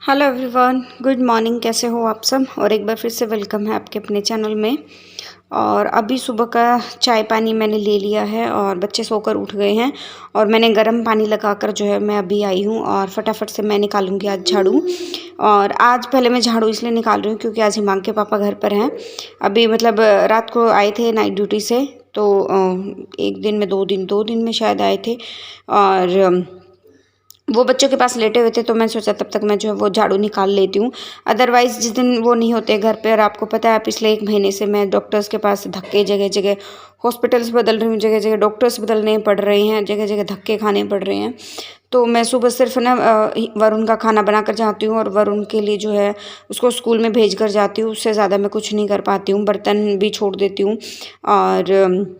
Hello everyone, good morning. कैसे हो आप सब? और एक बार फिर से वेलकम है आपके अपने चैनल में। और अभी सुबह का चाय पानी मैंने ले लिया है और बच्चे सोकर उठ गए हैं और मैंने गर्म पानी लगाकर जो है मैं अभी आई हूँ और फटाफट से मैं निकालूंगी आज झाड़ू। और आज पहले मैं झाड़ू इसलिए निकाल रही हूँ क्योंकि आज हिमांग के पापा घर पर हैं। अभी मतलब रात को आए थे नाइट ड्यूटी से, तो एक दिन में दो दिन में शायद आए थे। और वो बच्चों के पास लेटे हुए थे तो मैं सोचा तब तक मैं जो है वो झाड़ू निकाल लेती हूँ। अदरवाइज़ जिस दिन वो नहीं होते घर पे, और आपको पता है पिछले 1 महीने से मैं डॉक्टर्स के पास धक्के, जगह जगह हॉस्पिटल्स बदल रही हूँ, जगह जगह डॉक्टर्स बदलने पड़ रहे हैं, जगह जगह धक्के खाने पड़ रहे हैं। तो मैं सुबह सिर्फ ना वरुण का खाना बना कर जाती हूँ और वरुण के लिए जो है उसको स्कूल में भेज कर जाती हूँ। उससे ज़्यादा मैं कुछ नहीं कर पाती हूँ। बर्तन भी छोड़ देती हूँ और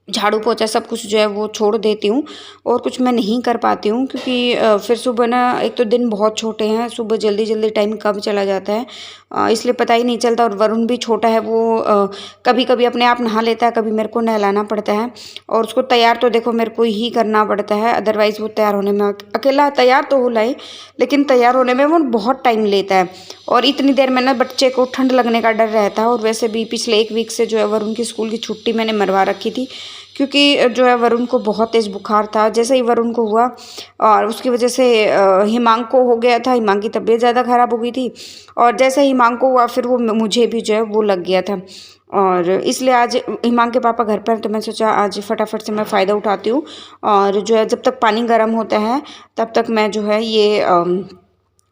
झाड़ू पोछा सब कुछ जो है वो छोड़ देती हूँ और कुछ मैं नहीं कर पाती हूँ क्योंकि फिर सुबह ना, एक तो दिन बहुत छोटे हैं, सुबह जल्दी जल्दी टाइम कब चला जाता है इसलिए पता ही नहीं चलता। और वरुण भी छोटा है, वो कभी कभी अपने आप नहा लेता है, कभी मेरे को नहलाना पड़ता है। और उसको तैयार तो देखो मेरे को ही करना पड़ता है, अदरवाइज़ वो तैयार होने में, अकेला तैयार तो हो लाए लेकिन तैयार होने में वो बहुत टाइम लेता है। और इतनी देर में ना बच्चे को ठंड लगने का डर रहता है। और वैसे भी पिछले 1 वीक से जो है वरुण की स्कूल की छुट्टी मैंने मरवा रखी थी क्योंकि जो है वरुण को बहुत तेज़ बुखार था। जैसे ही वरुण को हुआ और उसकी वजह से हिमांग को हो गया था, हिमांग की तबीयत ज़्यादा ख़राब हो गई थी। और जैसे ही हिमांग को हुआ फिर वो मुझे भी जो है वो लग गया था। और इसलिए आज हिमांग के पापा घर पर हैं तो मैं सोचा आज फटाफट से मैं फ़ायदा उठाती हूँ। और जो है जब तक पानी गर्म होता है तब तक मैं जो है ये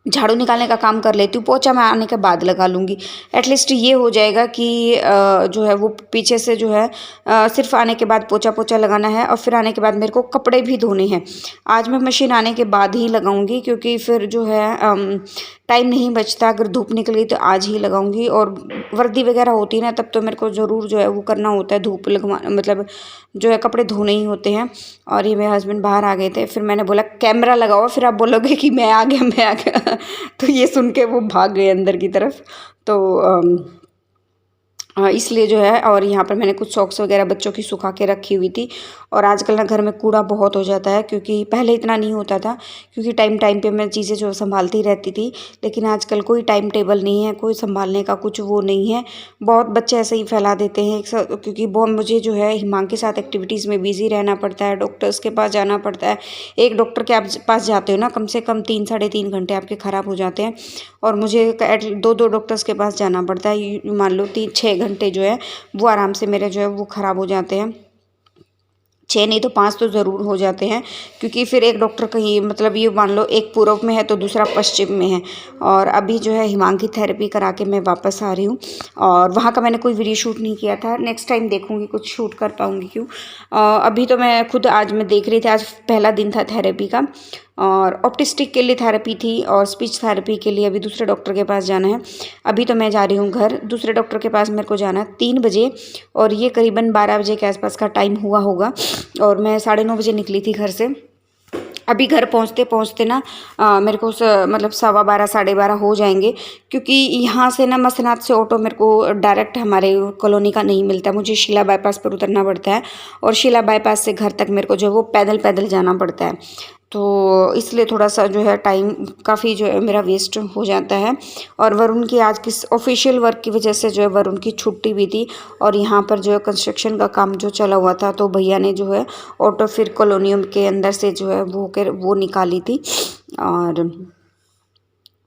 झाड़ू निकालने का काम कर लेती हूँ। पोछा मैं आने के बाद लगा लूँगी। एटलीस्ट ये हो जाएगा कि जो है वो पीछे से जो है सिर्फ आने के बाद पोछा पोछा लगाना है और फिर आने के बाद मेरे को कपड़े भी धोने हैं। आज मैं मशीन आने के बाद ही लगाऊंगी क्योंकि फिर जो है टाइम नहीं बचता। अगर धूप निकल गई तो आज ही लगाऊंगी। और वर्दी वगैरह होती है ना तब तो मेरे को ज़रूर जो है वो करना होता है, धूप लगवा मतलब जो है कपड़े धोने ही होते हैं। और ये मेरे हस्बैंड बाहर आ गए थे, फिर मैंने बोला कैमरा लगाओ, फिर आप बोलोगे कि मैं आ गया मैं आ गया तो ये सुन के वो भाग गए अंदर की तरफ। तो इसलिए जो है, और यहाँ पर मैंने कुछ सॉक्स वगैरह बच्चों की सुखा के रखी हुई थी। और आजकल ना घर में कूड़ा बहुत हो जाता है क्योंकि पहले इतना नहीं होता था क्योंकि टाइम टाइम पे मैं चीज़ें जो संभालती रहती थी। लेकिन आजकल कोई टाइम टेबल नहीं है, कोई संभालने का कुछ वो नहीं है। बहुत बच्चे ऐसे ही फैला देते हैं क्योंकि बहुत मुझे जो है हिमांग के साथ एक्टिविटीज़ में बिज़ी रहना पड़ता है, डॉक्टर्स के पास जाना पड़ता है। एक डॉक्टर के आप पास जाते हो ना कम से कम 3 साढ़े 3 घंटे आपके ख़राब हो जाते हैं। और मुझे दो दो डॉक्टर्स के पास जाना पड़ता है। मान लो 3 6 घंटे जो है वो आराम से मेरे जो है वो ख़राब हो जाते हैं। 6 नहीं तो 5 तो ज़रूर हो जाते हैं क्योंकि फिर एक डॉक्टर कहीं, मतलब ये मान लो एक पूर्व में है तो दूसरा पश्चिम में है। और अभी जो है हिमांग की थेरेपी करा के मैं वापस आ रही हूँ और वहाँ का मैंने कोई वीडियो शूट नहीं किया था। नेक्स्ट टाइम देखूँगी कुछ शूट कर पाऊँगी क्यों। अभी तो मैं खुद आज मैं देख रही थी, आज पहला दिन था थेरेपी का। और ऑप्टिस्टिक के लिए थेरेपी थी और स्पीच थेरेपी के लिए अभी दूसरे डॉक्टर के पास जाना है। अभी तो मैं जा रही हूँ घर, दूसरे डॉक्टर के पास मेरे को जाना है 3 बजे। और ये करीबन 12 बजे के आसपास का टाइम हुआ होगा और मैं 9:30 बजे निकली थी घर से। अभी घर पहुंचते पहुंचते ना मेरे को मतलब 12:15 12:30 हो जाएंगे क्योंकि यहाँ से ना मसनात से ऑटो मेरे को डायरेक्ट हमारे कॉलोनी का नहीं मिलता, मुझे शीला बाईपास पर उतरना पड़ता है। और शीला बाईपास से घर तक मेरे को जो है वो पैदल पैदल जाना पड़ता है। तो इसलिए थोड़ा सा जो है टाइम काफ़ी जो है मेरा वेस्ट हो जाता है। और वरुण की आज किस ऑफिशियल वर्क की वजह से जो है वरुण की छुट्टी भी थी। और यहाँ पर जो है कंस्ट्रक्शन का काम जो चला हुआ था तो भैया ने जो है ऑटो फिर कॉलोनियम के अंदर से जो है वो निकाली थी। और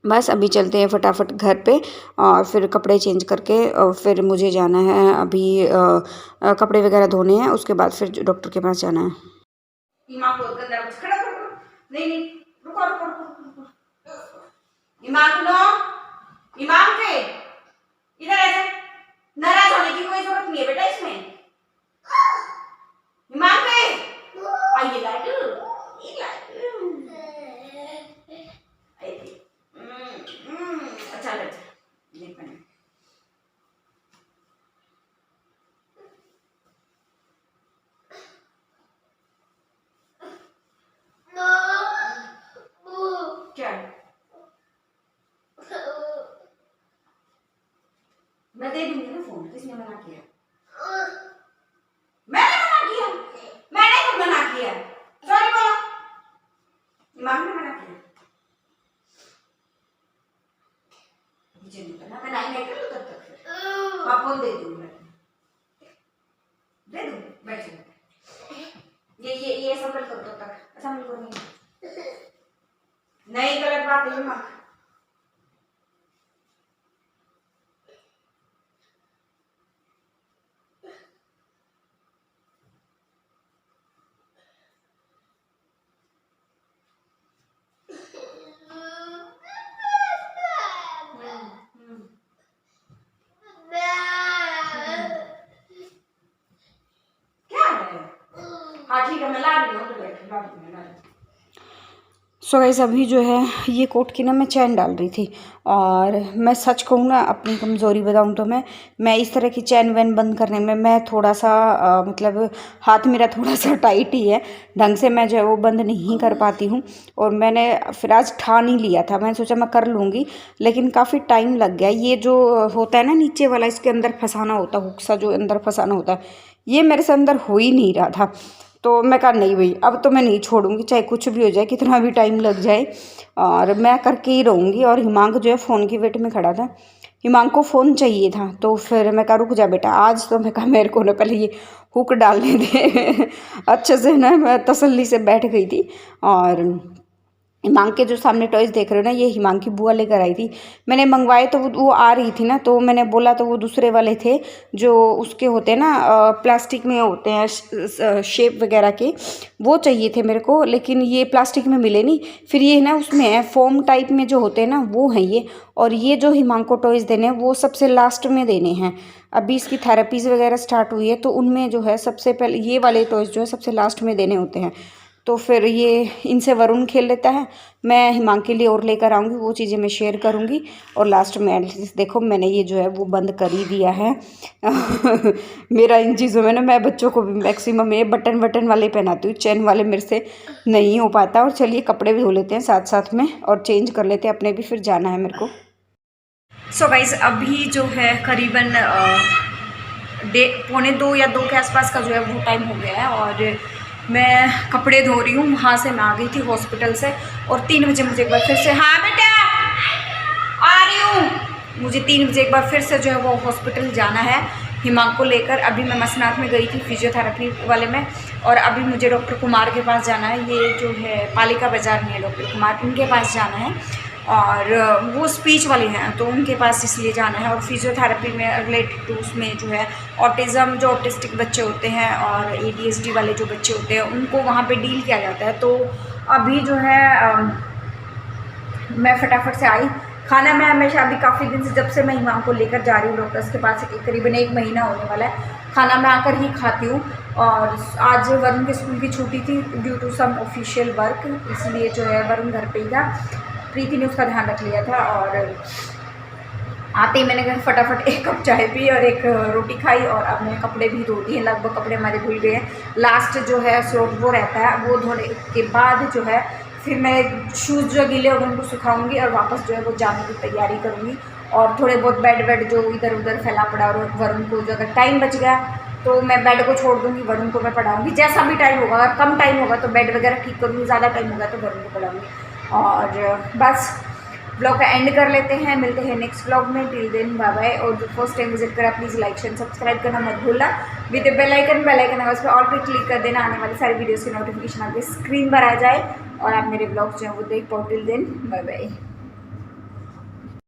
बस अभी चलते हैं फटाफट घर पे और फिर कपड़े चेंज करके और फिर मुझे जाना है अभी कपड़े वगैरह धोने हैं, उसके बाद फिर डॉक्टर के पास जाना है। दिमाग बहुत गंदा है, खड़ा करो। नहीं नहीं, रुको रुको रुको रुको। दिमाग नो, दिमाग के इधर ऐसे नाराज होने की कोई जरूरत नहीं है बेटा इसमें। दिमाग के आइए लाइट, ये लाइट आई थी। अच्छा लग देख मैंने क्या, मैं दे दूंगी ना फोन, किसने मना किया? मैंने मना किया? मैंने कब मना किया? सॉरी बोलो। दिमाग ने मना किया। नीचे नहीं करना, मैं नहीं कर लूँ तब तक फिर पापा दे दूँ, मैं दे दूँ, बैठ जाओ। ये संभल करो तब तक, संभल करो नहीं गलत बात है माँ। हाँ ठीक है, मैं ला रही हूँ तो बैठ ला रही हूँ। सो गाइस अभी जो है ये कोट की ना मैं चैन डाल रही थी, और मैं सच कहूँ ना अपनी कमज़ोरी बताऊँ तो मैं इस तरह की चैन वैन बंद करने में मैं थोड़ा सा मतलब हाथ मेरा थोड़ा सा टाइट ही है, ढंग से मैं जो है वो बंद नहीं कर पाती हूँ। और मैंने फिर आज ठान ही लिया था, मैंने सोचा मैं कर लूँगी, लेकिन काफ़ी टाइम लग गया। ये जो होता है ना नीचे वाला, इसके अंदर फंसाना होता है, हुक सा जो अंदर फंसाना होता है, ये मेरे से अंदर हो ही नहीं रहा था। तो मैं कहा नहीं भाई अब तो मैं नहीं छोड़ूंगी, चाहे कुछ भी हो जाए, कितना भी टाइम लग जाए, और मैं करके ही रहूँगी। और हिमांक जो है फ़ोन की वेट में खड़ा था, हिमांक को फ़ोन चाहिए था, तो फिर मैं कहा रुक जा बेटा आज, तो मैं कहा मेरे को ना पहले ये हुक डालने दे अच्छे से ना, मैं तसल्ली से बैठ गई थी। और हिमांक के जो सामने टॉयज़ देख रहे हो ना, ये हिमांक की बुआ लेकर आई थी, मैंने मंगवाए तो वो आ रही थी ना, तो मैंने बोला तो वो दूसरे वाले थे जो उसके होते हैं ना, प्लास्टिक में होते हैं शेप वगैरह के, वो चाहिए थे मेरे को, लेकिन ये प्लास्टिक में मिले नहीं। फिर ये ना उसमें है फोम टाइप में जो होते हैं ना, वो हैं ये। और ये जो हिमांक को टॉयज़ देने हैं वो सबसे लास्ट में देने हैं, अभी इसकी थेरेपीज़ वगैरह स्टार्ट हुई है, तो उनमें जो है सबसे पहले ये वाले टॉयज़ जो है सबसे लास्ट में देने होते हैं। तो फिर ये इनसे वरुण खेल लेता है, मैं हिमांक के लिए और लेकर आऊँगी, वो चीज़ें मैं शेयर करूँगी। और लास्ट में एटलीस्ट देखो मैंने ये जो है वो बंद कर ही दिया है मेरा इन चीज़ों में ना, मैं बच्चों को भी मैक्सिमम ये बटन वटन वाले पहनाती हूँ, चैन वाले मेरे से नहीं हो पाता। और चलिए कपड़े भी धो लेते हैं साथ साथ में, और चेंज कर लेते हैं अपने भी, फिर जाना है मेरे को। सो गाइस अभी जो है करीबन 1:45 या 2 के आसपास का जो है वो टाइम हो गया है, और मैं कपड़े धो रही हूँ। वहाँ से मैं आ गई थी हॉस्पिटल से, और 3 बजे मुझे एक बार फिर से, हाँ बेटा आ रही हूँ, मुझे 3 बजे एक बार फिर से जो है वो हॉस्पिटल जाना है हिमांक को लेकर। अभी मैं मसनात में गई थी फिजियोथेरेपी वाले में, और अभी मुझे डॉक्टर कुमार के पास जाना है, ये जो है पालिका बाज़ार में है डॉक्टर कुमार, उनके पास जाना है। और वो स्पीच वाले हैं तो उनके पास इसलिए जाना है। और फिजियोथेरेपी में रिलेटेड टू उसमें जो है ऑटिज़म, जो ऑटिस्टिक बच्चे होते हैं और ADHD वाले जो बच्चे होते हैं, उनको वहाँ पे डील किया जाता है। तो अभी जो है मैं फटाफट से आई। खाना मैं हमेशा अभी काफ़ी दिन से, जब से मैं हिमांक को लेकर जा रही हूँ डॉक्टर्स के पास, करीबन 1 महीना होने वाला है, खाना मैं आकर ही खाती हूँ। और आज वरुण के स्कूल की छुट्टी थी due to some official work, इसलिए जो है वरुण घर पे ही था, प्रीति ने उसका ध्यान रख लिया था। और आते ही मैंने फटाफट 1 कप चाय पी और 1 रोटी खाई, और अब मैंने कपड़े भी धो दिए, लगभग कपड़े हमारे धुल गए हैं। लास्ट जो है स्लॉट वो रहता है, वो धोने के बाद जो है फिर मैं शूज़ जो गीले होंगे उनको सुखाऊंगी, और वापस जो है वो जाने की तैयारी करूँगी। और थोड़े बहुत बेड वेड जो इधर उधर फैला पड़ा, और वरुण को जो अगर टाइम बच गया तो मैं बेड को छोड़ दूँगी, वरुण को मैं पढ़ाऊँगी, जैसा भी टाइम होगा। अगर कम टाइम होगा तो बेड वगैरह ठीक करूँगी, ज़्यादा टाइम होगा तो वरुण को पढ़ाऊँगी। और बस ब्लॉग का एंड कर लेते हैं, मिलते हैं नेक्स्ट ब्लॉग में। Till then bye bye. और जो फर्स्ट टाइम विजिट करा प्लीज़ लाइक शेयर सब्सक्राइब करना मत भूलना, विद बेल आइकन है उस पर ऑल पे क्लिक कर देना, आने वाली सारी वीडियोस की नोटिफिकेशन आपके स्क्रीन पर आ जाए और आप मेरे ब्लॉग्स जो हैं वो देख पाओ। Till then bye bye.